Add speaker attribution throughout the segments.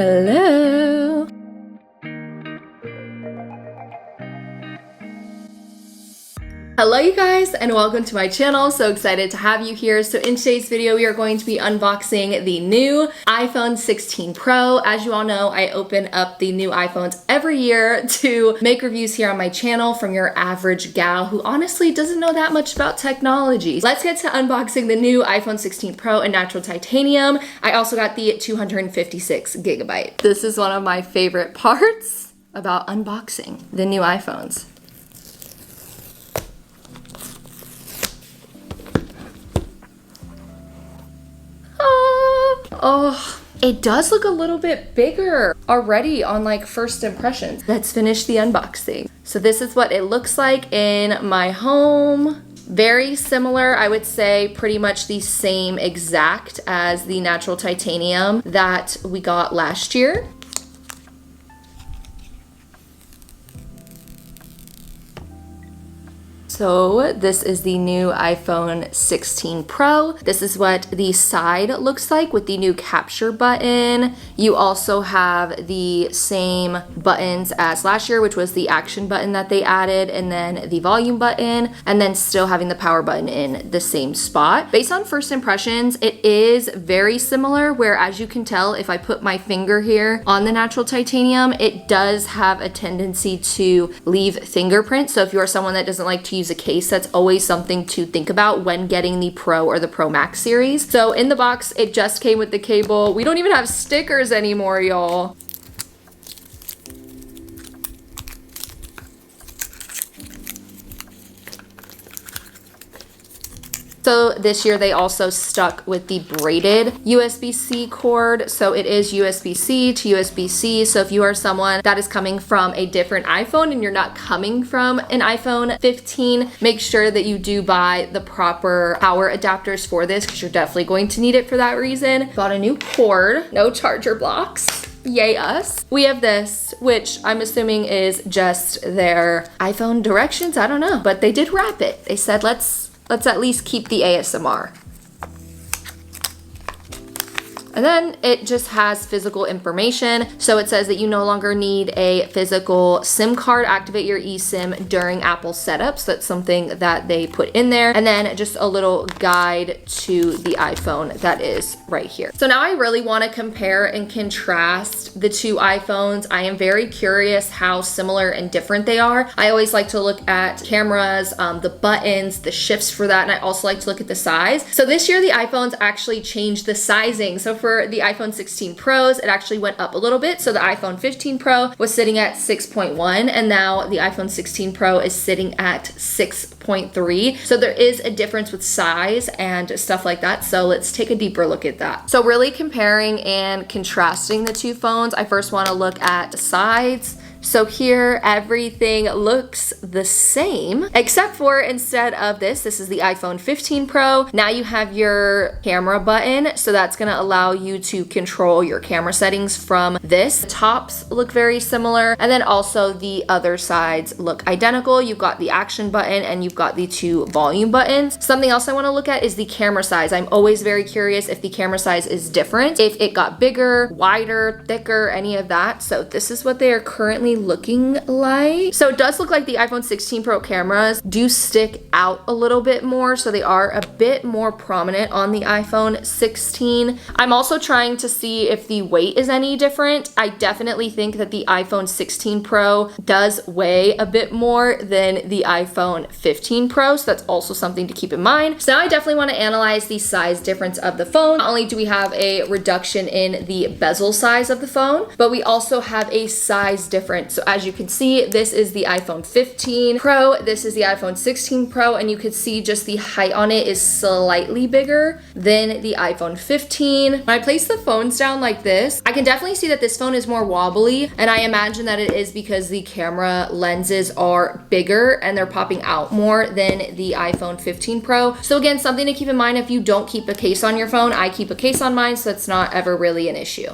Speaker 1: Hello. Hello you guys, and welcome to my channel. So excited to have you here. So in today's video, we are going to be unboxing the new iPhone 16 Pro. As you all know, I open up the new iPhones every year to make reviews here on my channel from your average gal who honestly doesn't know that much about technology. Let's get to unboxing the new iPhone 16 Pro in natural titanium. I also got the 256 gigabyte. This is one of my favorite parts about unboxing the new iPhones. Oh, it does look a little bit bigger already on like first impressions. Let's finish the unboxing. So this is what it looks like in my home. Very similar, I would say pretty much the same exact as the natural titanium that we got last year. So this is the new iPhone 16 Pro. This is what the side looks like with the new capture button. You also have the same buttons as last year, which was the action button that they added, and then the volume button, and then still having the power button in the same spot. Based on first impressions, it is very similar, where as you can tell, if I put my finger here on the natural titanium, it does have a tendency to leave fingerprints. So if you are someone that doesn't like to use a case, that's always something to think about when getting the Pro or the Pro Max series. So in the box, it just came with the cable. We don't even have stickers anymore, y'all. So this year they also stuck with the braided USB-C cord. So it is USB-C to USB-C. So if you are someone that is coming from a different iPhone and you're not coming from an iPhone 15, make sure that you do buy the proper power adapters for this, because you're definitely going to need it for that reason. Got a new cord, no charger blocks. Yay us. We have this, which I'm assuming is just their iPhone directions. I don't know, but they did wrap it. They said, let's at least keep the ASMR. And then it just has physical information. So it says that you no longer need a physical SIM card. Activate your eSIM during Apple setups. That's something that they put in there. And then just a little guide to the iPhone that is right here. So now I really want to compare and contrast the two iPhones. I am very curious how similar and different they are. I always like to look at cameras, the buttons, the shifts for that. And I also like to look at the size. So this year the iPhones actually changed the sizing. So for the iPhone 16 Pros, it actually went up a little bit. So the iPhone 15 Pro was sitting at 6.1, and now the iPhone 16 Pro is sitting at 6.3. So there is a difference with size and stuff like that. So let's take a deeper look at that. So really comparing and contrasting the two phones, I first want to look at the sides. So here, everything looks the same, except for instead of this is the iPhone 15 Pro. Now you have your camera button. So that's gonna allow you to control your camera settings from this. The tops look very similar. And then also the other sides look identical. You've got the action button and you've got the two volume buttons. Something else I wanna look at is the camera size. I'm always very curious if the camera size is different, if it got bigger, wider, thicker, any of that. So this is what they are currently looking like. So it does look like the iPhone 16 Pro cameras do stick out a little bit more, so they are a bit more prominent on the iPhone 16. I'm also trying to see if the weight is any different. I definitely think that the iPhone 16 Pro does weigh a bit more than the iPhone 15 Pro, so that's also something to keep in mind. So now I definitely want to analyze the size difference of the phone. Not only do we have a reduction in the bezel size of the phone, but we also have a size difference. So as you can see, this is the iPhone 15 Pro, this is the iPhone 16 Pro, and you can see just the height on it is slightly bigger than the iPhone 15. When I place the phones down like this, I can definitely see that this phone is more wobbly, and I imagine that it is because the camera lenses are bigger and they're popping out more than the iPhone 15 Pro. So again, something to keep in mind if you don't keep a case on your phone. I keep a case on mine, so it's not ever really an issue.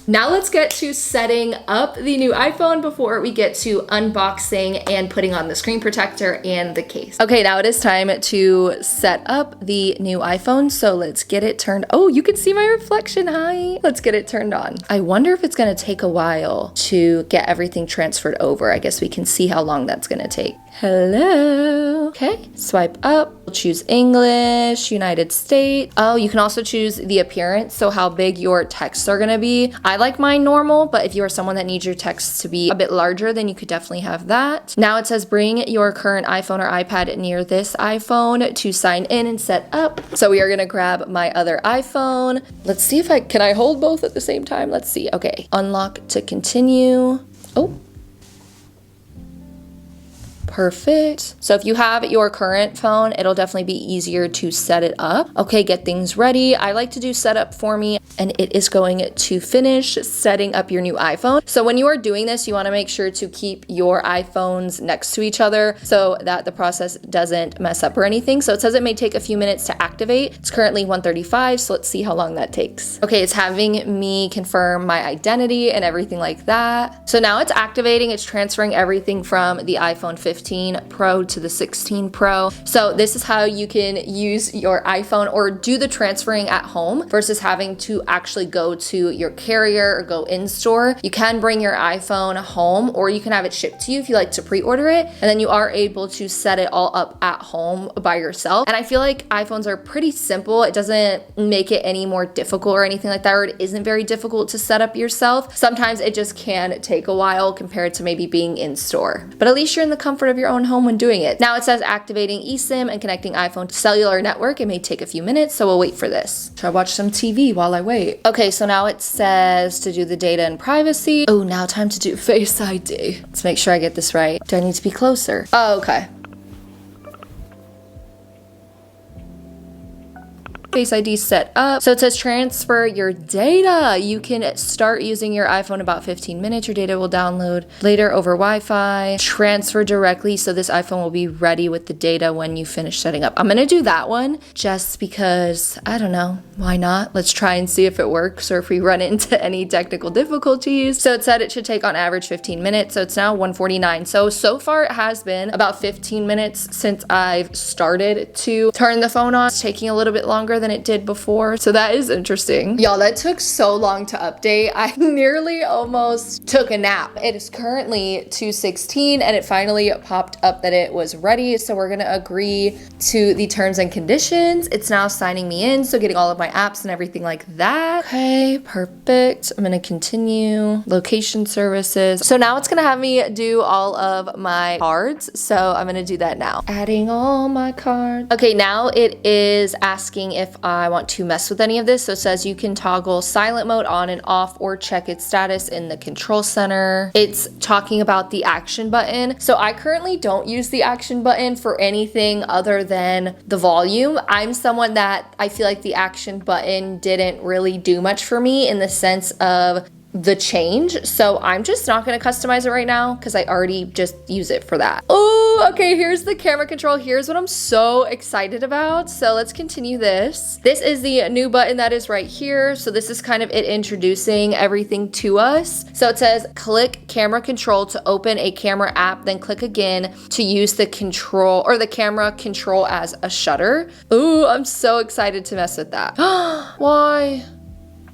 Speaker 1: Now let's get to setting up the new iPhone before we get to unboxing and putting on the screen protector and the case. Okay, now it is time to set up the new iPhone. So let's get it turned. Oh, you can see my reflection. Hi. Let's get it turned on. I wonder if it's gonna take a while to get everything transferred over. I guess we can see how long that's gonna take. Hello. Okay, swipe up, choose English, United States. Oh, you can also choose the appearance, so how big your texts are gonna be. I like mine normal, but if you are someone that needs your texts to be a bit larger, then you could definitely have that. Now it says bring your current iPhone or iPad near this iPhone to sign in and set up. So we are gonna grab my other iPhone. Let's see if can I hold both at the same time? Let's see. Okay, unlock to continue. Oh. Perfect. So if you have your current phone, it'll definitely be easier to set it up. Okay, get things ready. I like to do setup for me, and it is going to finish setting up your new iPhone. So when you are doing this, you want to make sure to keep your iPhones next to each other so that the process doesn't mess up or anything. So it says it may take a few minutes to activate. It's currently 1:35, so let's see how long that takes. Okay, it's having me confirm my identity and everything like that. So now it's activating. It's transferring everything from the iPhone 15 Pro to the 16 Pro. So this is how you can use your iPhone or do the transferring at home versus having to actually go to your carrier or go in store. You can bring your iPhone home or you can have it shipped to you if you like to pre-order it, and then you are able to set it all up at home by yourself. And I feel like iPhones are pretty simple. It doesn't make it any more difficult or anything like that, or it isn't very difficult to set up yourself. Sometimes it just can take a while compared to maybe being in store, but at least you're in the comfort of your own home when doing it. Now it says activating eSIM and connecting iPhone to cellular network. It may take a few minutes, so we'll wait for this. Try to watch some TV while I wait. Okay, so now it says to do the data and privacy. Oh, now time to do Face ID. Let's make sure I get this right. Do I need to be closer? Oh, okay. Face ID set up. So it says transfer your data. You can start using your iPhone in about 15 minutes. Your data will download later over Wi-Fi. Transfer directly, so this iPhone will be ready with the data when you finish setting up. I'm gonna do that one just because, I don't know, why not? Let's try and see if it works or if we run into any technical difficulties. So it said it should take on average 15 minutes. So it's now 1:49. So far it has been about 15 minutes since I've started to turn the phone on. It's taking a little bit longer than it did before, so that is interesting. Y'all, that took so long to update. I nearly almost took a nap. It is currently 2:16 and it finally popped up that it was ready, so we're gonna agree to the terms and conditions. It's now signing me in, so getting all of my apps and everything like that. Okay, perfect. I'm gonna continue. Location services. So now it's gonna have me do all of my cards, so I'm gonna do that now. Adding all my cards. Okay, now it is asking if I want to mess with any of this. So it says you can toggle silent mode on and off or check its status in the control center. It's talking about the action button. So I currently don't use the action button for anything other than the volume. I'm someone that I feel like the action button didn't really do much for me in the sense of the change, so I'm just not going to customize it right now because I already just use it for that. Oh, okay, here's the camera control. Here's what I'm so excited about. So let's continue this. This is the new button that is right here. So this is kind of it introducing everything to us. So it says click camera control to open a camera app, then click again to use the control or the camera control as a shutter. Ooh, I'm so excited to mess with that. Why?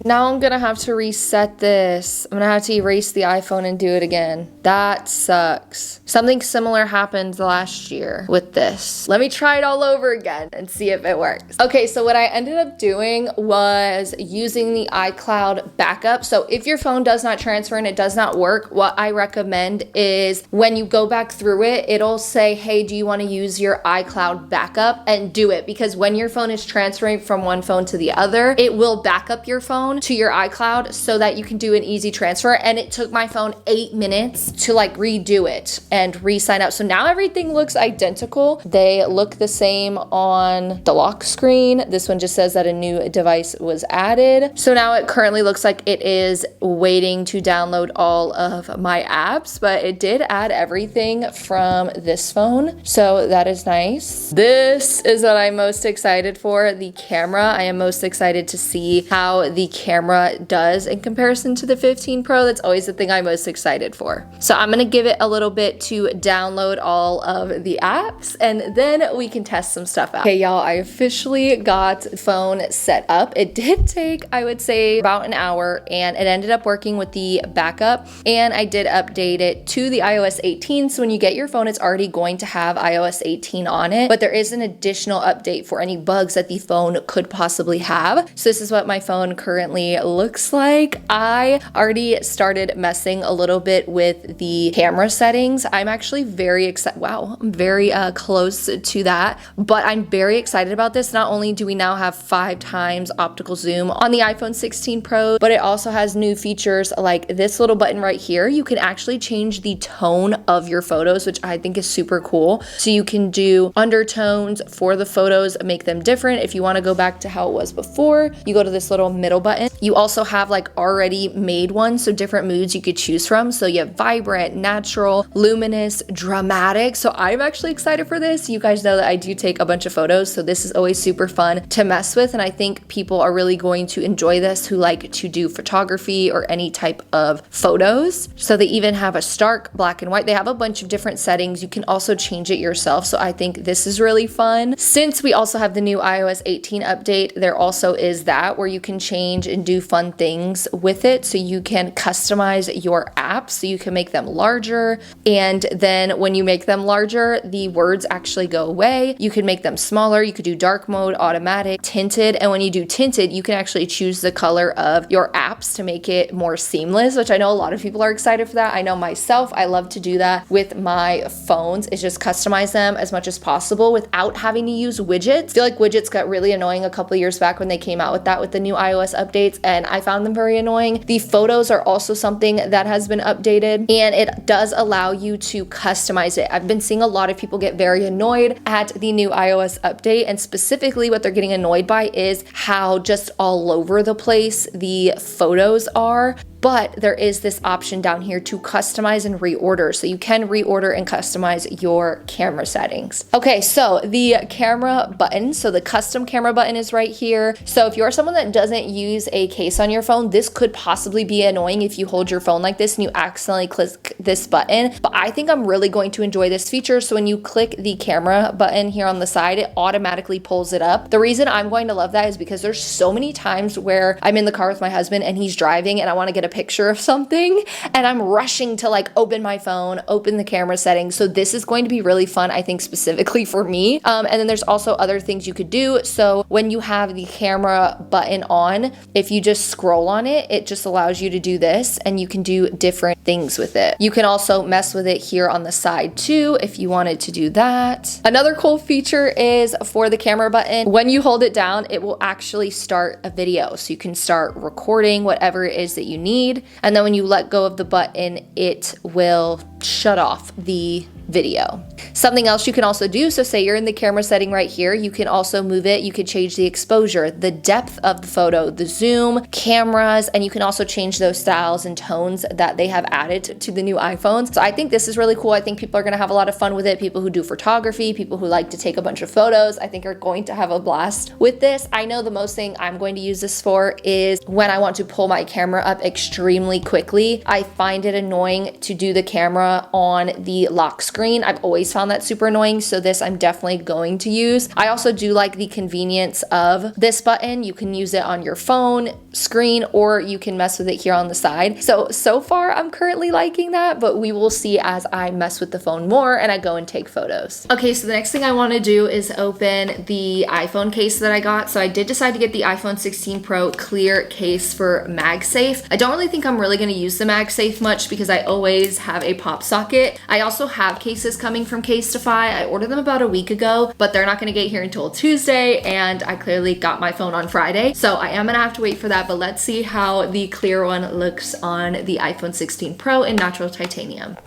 Speaker 1: Now I'm gonna have to reset this. I'm gonna have to erase the iPhone and do it again. That sucks. Something similar happened last year with this. Let me try it all over again and see if it works. Okay, so what I ended up doing was using the iCloud backup. So if your phone does not transfer and it does not work, what I recommend is when you go back through it, it'll say, hey, do you wanna use your iCloud backup? And do it, because when your phone is transferring from one phone to the other, it will back up your phone to your iCloud so that you can do an easy transfer. And it took my phone 8 minutes to like redo it and re-sign up. So now everything looks identical. They look the same on the lock screen. This one just says that a new device was added. So now it currently looks like it is waiting to download all of my apps, but it did add everything from this phone. So that is nice. This is what I'm most excited for, the camera. I am most excited to see how the camera does in comparison to the 15 Pro. That's always the thing I'm most excited for. So I'm gonna give it a little bit to download all of the apps, and then we can test some stuff out. Okay, y'all, I officially got the phone set up. It did take, I would say, about an hour, and it ended up working with the backup, and I did update it to the iOS 18. So when you get your phone, it's already going to have iOS 18 on it, but there is an additional update for any bugs that the phone could possibly have. So this is what my phone currently looks like. I already started messing a little bit with the camera settings. I'm actually very excited. Wow, I'm very close to that, but I'm very excited about this. Not only do we now have 5 times optical zoom on the iPhone 16 Pro, but it also has new features like this little button right here. You can actually change the tone of your photos, which I think is super cool. So you can do undertones for the photos, make them different. If you want to go back to how it was before, you go to this little middle button. You also have like already made ones, so different moods you could choose from. So you have vibrant, natural, luminous, dramatic. So I'm actually excited for this. You guys know that I do take a bunch of photos, so this is always super fun to mess with, and I think people are really going to enjoy this who like to do photography or any type of photos. So they even have a stark black and white. They have a bunch of different settings. You can also change it yourself, so I think this is really fun. Since we also have the new iOS 18 update, there also is that where you can change and do fun things with it. So you can customize your apps, so you can make them larger, and then when you make them larger, the words actually go away. You can make them smaller. You could do dark mode, automatic, tinted, and when you do tinted, you can actually choose the color of your apps to make it more seamless, which I know a lot of people are excited for that. I know myself, I love to do that with my phones, is just customize them as much as possible without having to use widgets. I feel like widgets got really annoying a couple years back when they came out with that with the new iOS updates, and I found them very annoying. The photos are also something that has been updated, and it does allow you to customize it. I've been seeing a lot of people get very annoyed at the new iOS update, and specifically what they're getting annoyed by is how just all over the place the photos are. But there is this option down here to customize and reorder. So you can reorder and customize your camera settings. Okay, so the camera button, so the custom camera button is right here. So if you're someone that doesn't use a case on your phone, this could possibly be annoying if you hold your phone like this and you accidentally click this button. But I think I'm really going to enjoy this feature. So when you click the camera button here on the side, it automatically pulls it up. The reason I'm going to love that is because there's so many times where I'm in the car with my husband and he's driving and I want to get a picture of something and I'm rushing to like open my phone, open the camera settings. So this is going to be really fun, I think, specifically for me. And then there's also other things you could do. So when you have the camera button on, if you just scroll on it, it just allows you to do this and you can do different things with it. You can also mess with it here on the side too if you wanted to do that. Another cool feature is for the camera button, when you hold it down, it will actually start a video. So you can start recording whatever it is that you need. And then when you let go of the button, it will shut off the video. Something else you can also do, so say you're in the camera setting right here, you can also move it. You can change the exposure, the depth of the photo, the zoom, cameras, and you can also change those styles and tones that they have added to the new iPhones. So I think this is really cool. I think people are going to have a lot of fun with it. People who do photography, people who like to take a bunch of photos, I think are going to have a blast with this. I know the most thing I'm going to use this for is when I want to pull my camera up extremely quickly. I find it annoying to do the camera on the lock screen. I've always found that super annoying, so this I'm definitely going to use. I also do like the convenience of this button. You can use it on your phone screen or you can mess with it here on the side. So far I'm currently liking that, but we will see as I mess with the phone more and I go and take photos. Okay, so the next thing I want to do is open the iPhone case that I got. So I did decide to get the iPhone 16 Pro clear case for MagSafe. I don't really think I'm really going to use the MagSafe much because I always have a pop socket. I also have cases coming from Casetify. I ordered them about a week ago, but they're not going to get here until Tuesday, and I clearly got my phone on Friday, so I am going to have to wait for that. But let's see how the clear one looks on the iPhone 16 Pro in natural titanium.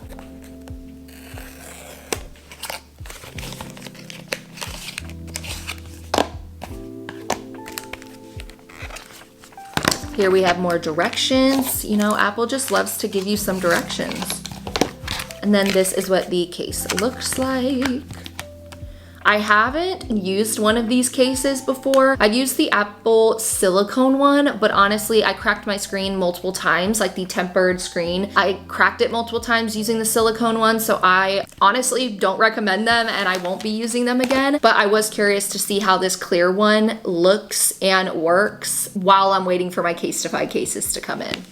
Speaker 1: Here we have more directions. You know, Apple just loves to give you some directions. And then this is what the case looks like. I haven't used one of these cases before. I've used the Apple silicone one, but honestly, I cracked my screen multiple times, like the tempered screen. I cracked it multiple times using the silicone one, so I honestly don't recommend them and I won't be using them again. But I was curious to see how this clear one looks and works while I'm waiting for my Casetify cases to come in.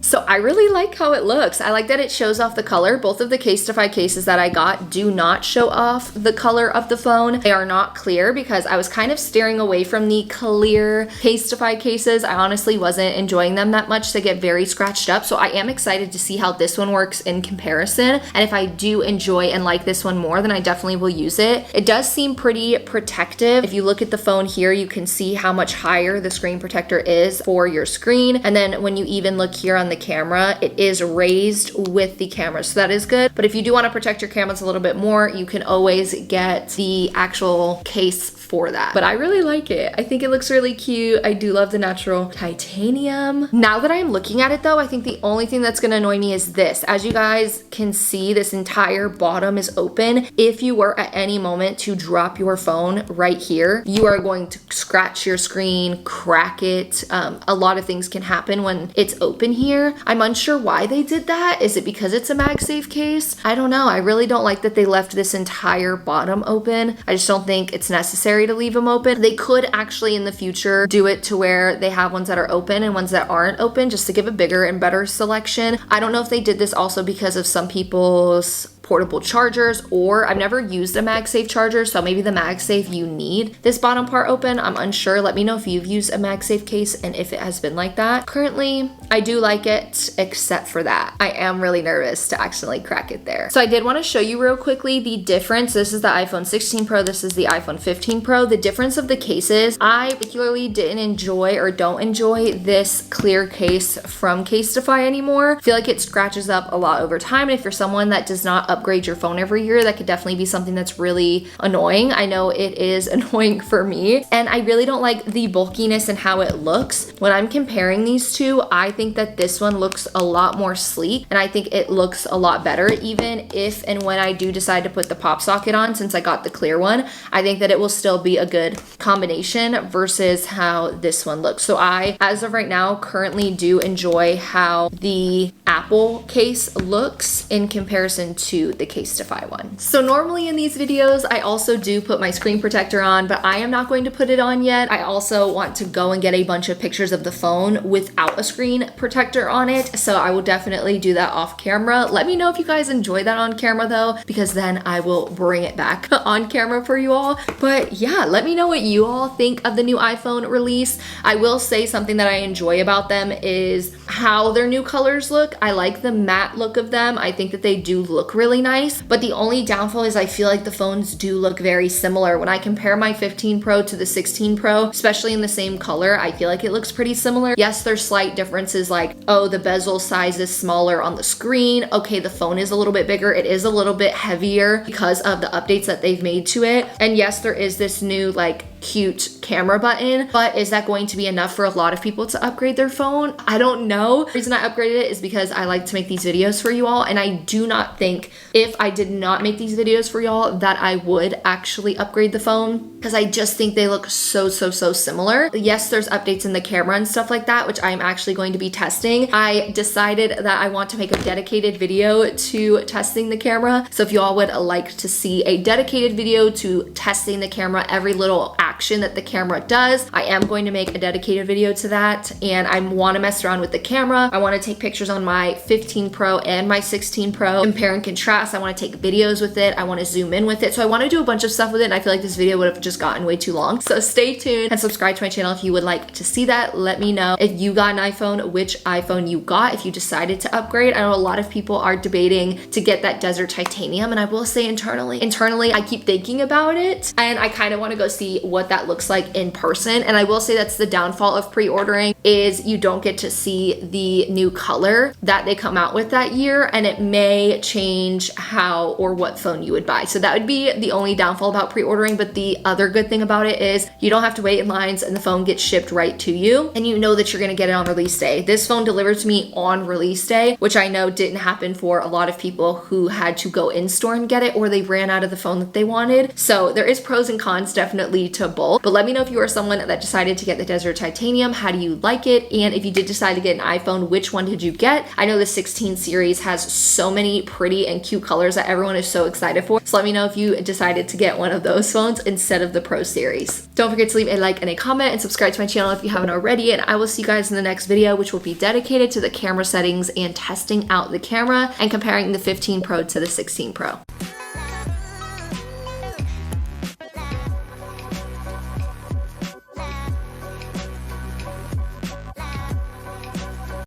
Speaker 1: So I really like how it looks. I like that it shows off the color. Both of the Casetify cases that I got do not show off the color of the phone. They are not clear because I was kind of steering away from the clear Casetify cases. I honestly wasn't enjoying them that much. They get very scratched up. So I am excited to see how this one works in comparison. And if I do enjoy and like this one more, then I definitely will use it. It does seem pretty protective. If you look at the phone here, you can see how much higher the screen protector is for your screen. And then when you even look here on the camera, it is raised with the camera, so that is good. But if you do want to protect your cameras a little bit more, you can always get the actual case for that. But I really like it. I think it looks really cute. I do love the natural titanium. Now that I'm looking at it though, I think the only thing that's gonna annoy me is this. As you guys can see, this entire bottom is open. If you were at any moment to drop your phone right here, you are going to scratch your screen, crack it. A lot of things can happen when it's open here. I'm unsure why they did that. Is it because it's a MagSafe case? I don't know. I really don't like that they left this entire bottom open. I just don't think it's necessary to leave them open. They could actually in the future do it to where they have ones that are open and ones that aren't open, just to give a bigger and better selection. I don't know if they did this also because of some people's portable chargers, or I've never used a MagSafe charger, so maybe the MagSafe you need this bottom part open. I'm unsure. Let me know if you've used a MagSafe case and if it has been like that. Currently, I do like it except for that. I am really nervous to accidentally crack it there. So I did want to show you real quickly the difference. This is the iPhone 16 Pro. This is the iPhone 15 Pro. The difference of the cases, I particularly didn't enjoy or don't enjoy this clear case from Casetify anymore. I feel like it scratches up a lot over time. And if you're someone that does not upgrade your phone every year, that could definitely be something that's really annoying. I know it is annoying for me, and I really don't like the bulkiness and how it looks. When I'm comparing these two, I think that this one looks a lot more sleek, and I think it looks a lot better. Even if and when I do decide to put the pop socket on, since I got the clear one, I think that it will still be a good combination versus how this one looks. So I, as of right now, currently do enjoy how the Apple case looks in comparison to the Casetify one. So normally in these videos, I also do put my screen protector on, but I am not going to put it on yet. I also want to go and get a bunch of pictures of the phone without a screen protector on it. So I will definitely do that off camera. Let me know if you guys enjoy that on camera though, because then I will bring it back on camera for you all. But yeah, let me know what you all think of the new iPhone release. I will say something that I enjoy about them is how their new colors look. I like the matte look of them. I think that they do look really nice, but the only downfall is I feel like the phones do look very similar. When I compare my 15 Pro to the 16 Pro, especially in the same color, I feel like it looks pretty similar. Yes, there's slight differences like, oh, the bezel size is smaller on the screen. Okay, the phone is a little bit bigger. It is a little bit heavier because of the updates that they've made to it. And yes, there is this new like cute camera button, but is that going to be enough for a lot of people to upgrade their phone? I don't know. The reason I upgraded it is because I like to make these videos for you all, and I do not think if I did not make these videos for y'all that I would actually upgrade the phone, because I just think they look so similar. Yes, there's updates in the camera and stuff like that, which I'm actually going to be testing. I decided that I want to make a dedicated video to testing the camera. So if y'all would like to see a dedicated video to testing the camera, every little action that the camera does, I am going to make a dedicated video to that. And I want to mess around with the camera. I want to take pictures on my 15 Pro and my 16 Pro, compare and contrast. I want to take videos with it. I want to zoom in with it. So I want to do a bunch of stuff with it, and I feel like this video would have just gotten way too long. So stay tuned and subscribe to my channel if you would like to see that. Let me know if you got an iPhone, which iPhone you got, if you decided to upgrade. I know a lot of people are debating to get that desert titanium, and I will say internally I keep thinking about it, and I kind of want to go see what's what that looks like in person. And I will say that's the downfall of pre-ordering, is you don't get to see the new color that they come out with that year, and it may change how or what phone you would buy. So that would be the only downfall about pre-ordering. But the other good thing about it is you don't have to wait in lines, and the phone gets shipped right to you, and you know that you're gonna get it on release day. This phone delivered to me on release day, which I know didn't happen for a lot of people who had to go in store and get it, or they ran out of the phone that they wanted. So there is pros and cons definitely to both. But let me know if you are someone that decided to get the Desert Titanium. How do you like it? And if you did decide to get an iPhone, which one did you get? I know the 16 series has so many pretty and cute colors that everyone is so excited for. So let me know if you decided to get one of those phones instead of the Pro series. Don't forget to leave a like and a comment and subscribe to my channel if you haven't already. And I will see you guys in the next video, which will be dedicated to the camera settings and testing out the camera and comparing the 15 Pro to the 16 Pro.